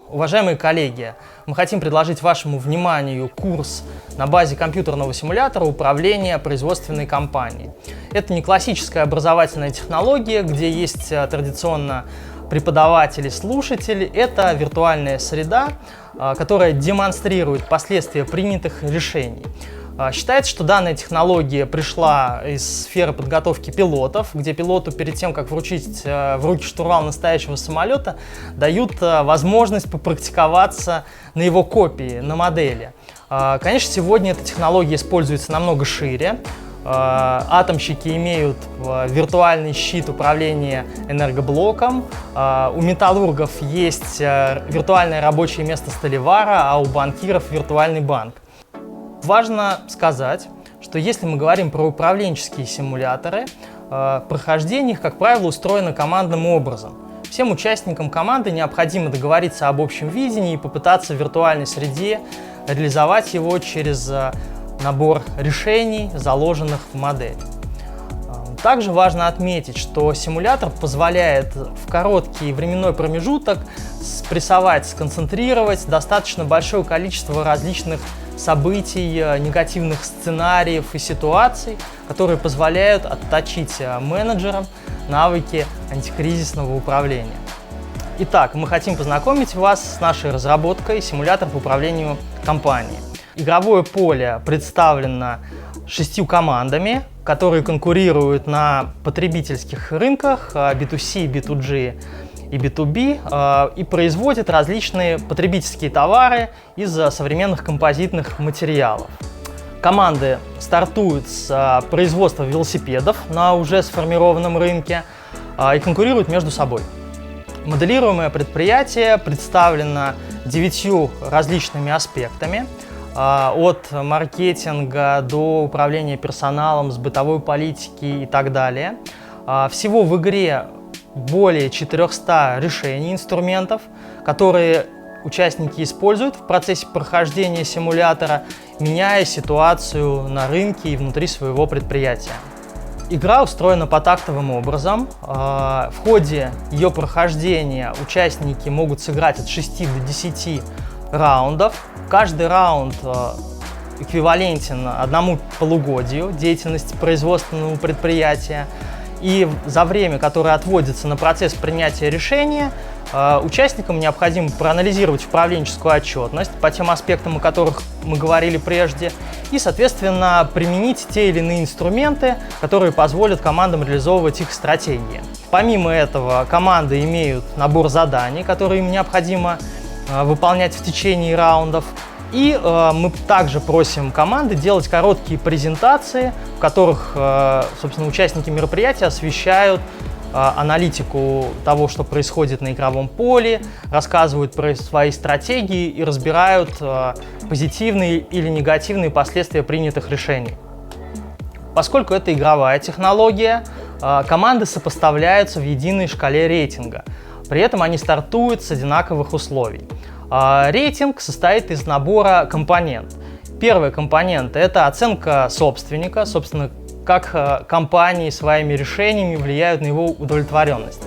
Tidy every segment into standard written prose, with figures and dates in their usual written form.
Уважаемые коллеги, мы хотим предложить вашему вниманию курс на базе компьютерного симулятора управления производственной компанией. Это не классическая образовательная технология, где есть традиционно преподаватель и слушатель. Это виртуальная среда, которая демонстрирует последствия принятых решений. Считается, что данная технология пришла из сферы подготовки пилотов, где пилоту перед тем, как вручить в руки штурвал настоящего самолета, дают возможность попрактиковаться на его копии, на модели. Конечно, сегодня эта технология используется намного шире. Атомщики имеют виртуальный щит управления энергоблоком. У металлургов есть виртуальное рабочее место сталевара, а у банкиров виртуальный банк. Важно сказать, что если мы говорим про управленческие симуляторы, прохождение их, как правило, устроено командным образом. Всем участникам команды необходимо договориться об общем видении и попытаться в виртуальной среде реализовать его через набор решений, заложенных в модель. Также важно отметить, что симулятор позволяет в короткий временной промежуток спрессовать, сконцентрировать достаточно большое количество различных событий, негативных сценариев и ситуаций, которые позволяют отточить менеджерам навыки антикризисного управления. Итак, мы хотим познакомить вас с нашей разработкой симулятора по управлению компанией. Игровое поле представлено 6 командами, которые конкурируют на потребительских рынках B2C, B2G и B2B и производят различные потребительские товары из современных композитных материалов. Команды стартуют с производства велосипедов на уже сформированном рынке и конкурируют между собой. Моделируемое предприятие представлено 9 различными аспектами, от маркетинга до управления персоналом, с бытовой политики и так далее. Всего в игре более 400 решений, инструментов, которые участники используют в процессе прохождения симулятора, меняя ситуацию на рынке и внутри своего предприятия. Игра устроена потактовым образом. В ходе ее прохождения участники могут сыграть от 6 до 10 раундов. Каждый раунд эквивалентен одному полугодию деятельности производственного предприятия. И за время, которое отводится на процесс принятия решения, участникам необходимо проанализировать управленческую отчетность по тем аспектам, о которых мы говорили прежде, и, соответственно, применить те или иные инструменты, которые позволят командам реализовывать их стратегии. Помимо этого, команды имеют набор заданий, которые им необходимо выполнять в течение раундов. И мы также просим команды делать короткие презентации, в которых, собственно, участники мероприятия освещают аналитику того, что происходит на игровом поле, рассказывают про свои стратегии и разбирают позитивные или негативные последствия принятых решений. Поскольку это игровая технология, команды сопоставляются в единой шкале рейтинга. При этом они стартуют с одинаковых условий. Рейтинг состоит из набора компонентов. Первый компонент – это оценка собственника, собственно, как компании своими решениями влияют на его удовлетворенность.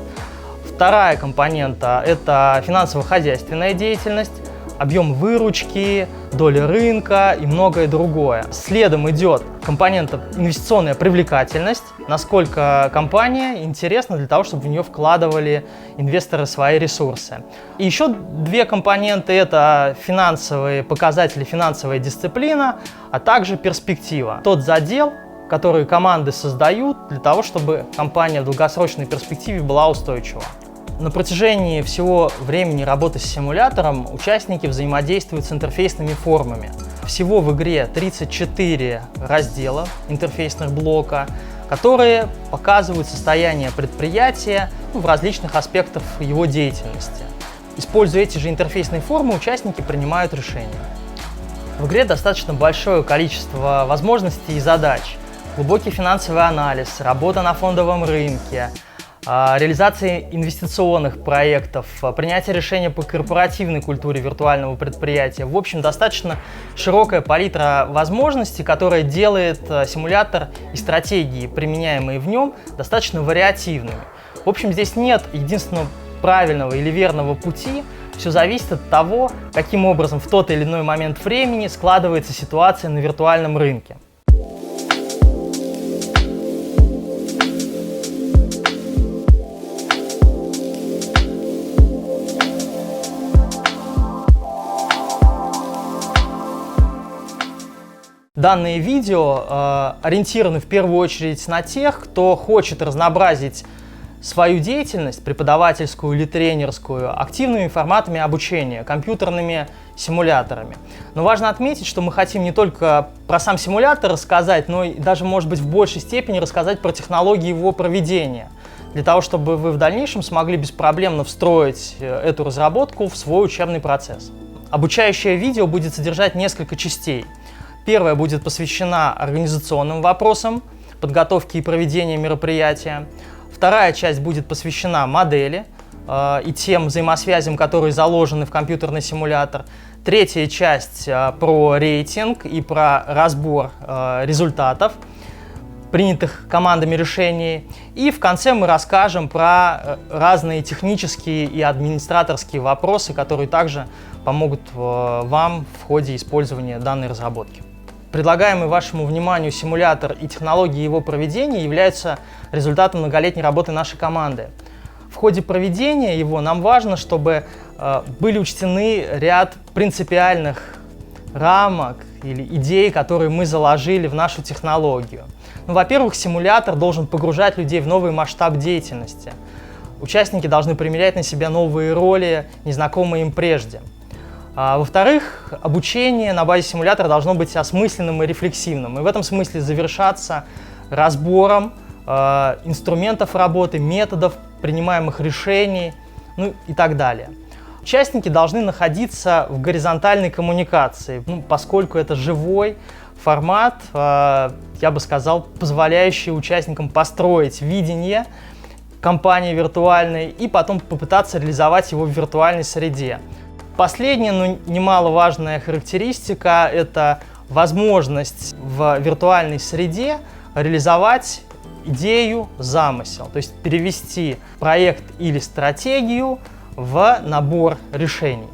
Вторая компонента – это финансово-хозяйственная деятельность, объем выручки, доля рынка и многое другое. Следом идет компонента инвестиционная привлекательность, насколько компания интересна для того, чтобы в нее вкладывали инвесторы свои ресурсы. И еще 2 компоненты – это финансовые показатели, финансовая дисциплина, а также перспектива. Тот задел, который команды создают для того, чтобы компания в долгосрочной перспективе была устойчива. На протяжении всего времени работы с симулятором участники взаимодействуют с интерфейсными формами. Всего в игре 34 раздела интерфейсных блока, которые показывают состояние предприятия в различных аспектах его деятельности. Используя эти же интерфейсные формы, участники принимают решения. В игре достаточно большое количество возможностей и задач. Глубокий финансовый анализ, работа на фондовом рынке, реализация инвестиционных проектов, принятие решения по корпоративной культуре виртуального предприятия. В общем, достаточно широкая палитра возможностей, которая делает симулятор и стратегии, применяемые в нем, достаточно вариативными. В общем, здесь нет единственного правильного или верного пути. Все зависит от того, каким образом в тот или иной момент времени складывается ситуация на виртуальном рынке. Данные видео ориентированы в первую очередь на тех, кто хочет разнообразить свою деятельность, преподавательскую или тренерскую, активными форматами обучения, компьютерными симуляторами. Но важно отметить, что мы хотим не только про сам симулятор рассказать, но и даже, может быть, в большей степени рассказать про технологии его проведения, для того, чтобы вы в дальнейшем смогли беспроблемно встроить эту разработку в свой учебный процесс. Обучающее видео будет содержать несколько частей. Первая будет посвящена организационным вопросам, подготовке и проведению мероприятия. Вторая часть будет посвящена модели и тем взаимосвязям, которые заложены в компьютерный симулятор. Третья часть про рейтинг и про разбор результатов, принятых командами решений. И в конце мы расскажем про разные технические и администраторские вопросы, которые также помогут вам в ходе использования данной разработки. Предлагаемый вашему вниманию симулятор и технологии его проведения являются результатом многолетней работы нашей команды. В ходе проведения его нам важно, чтобы были учтены ряд принципиальных рамок или идей, которые мы заложили в нашу технологию. Во-первых, симулятор должен погружать людей в новый масштаб деятельности. Участники должны примерять на себя новые роли, незнакомые им прежде. Во-вторых, обучение на базе симулятора должно быть осмысленным и рефлексивным. И в этом смысле завершаться разбором инструментов работы, методов, принимаемых решений, и так далее. Участники должны находиться в горизонтальной коммуникации, поскольку это живой формат, я бы сказал, позволяющий участникам построить видение компании виртуальной и потом попытаться реализовать его в виртуальной среде. Последняя, но немаловажная характеристика – это возможность в виртуальной среде реализовать идею, замысел, то есть перевести проект или стратегию в набор решений.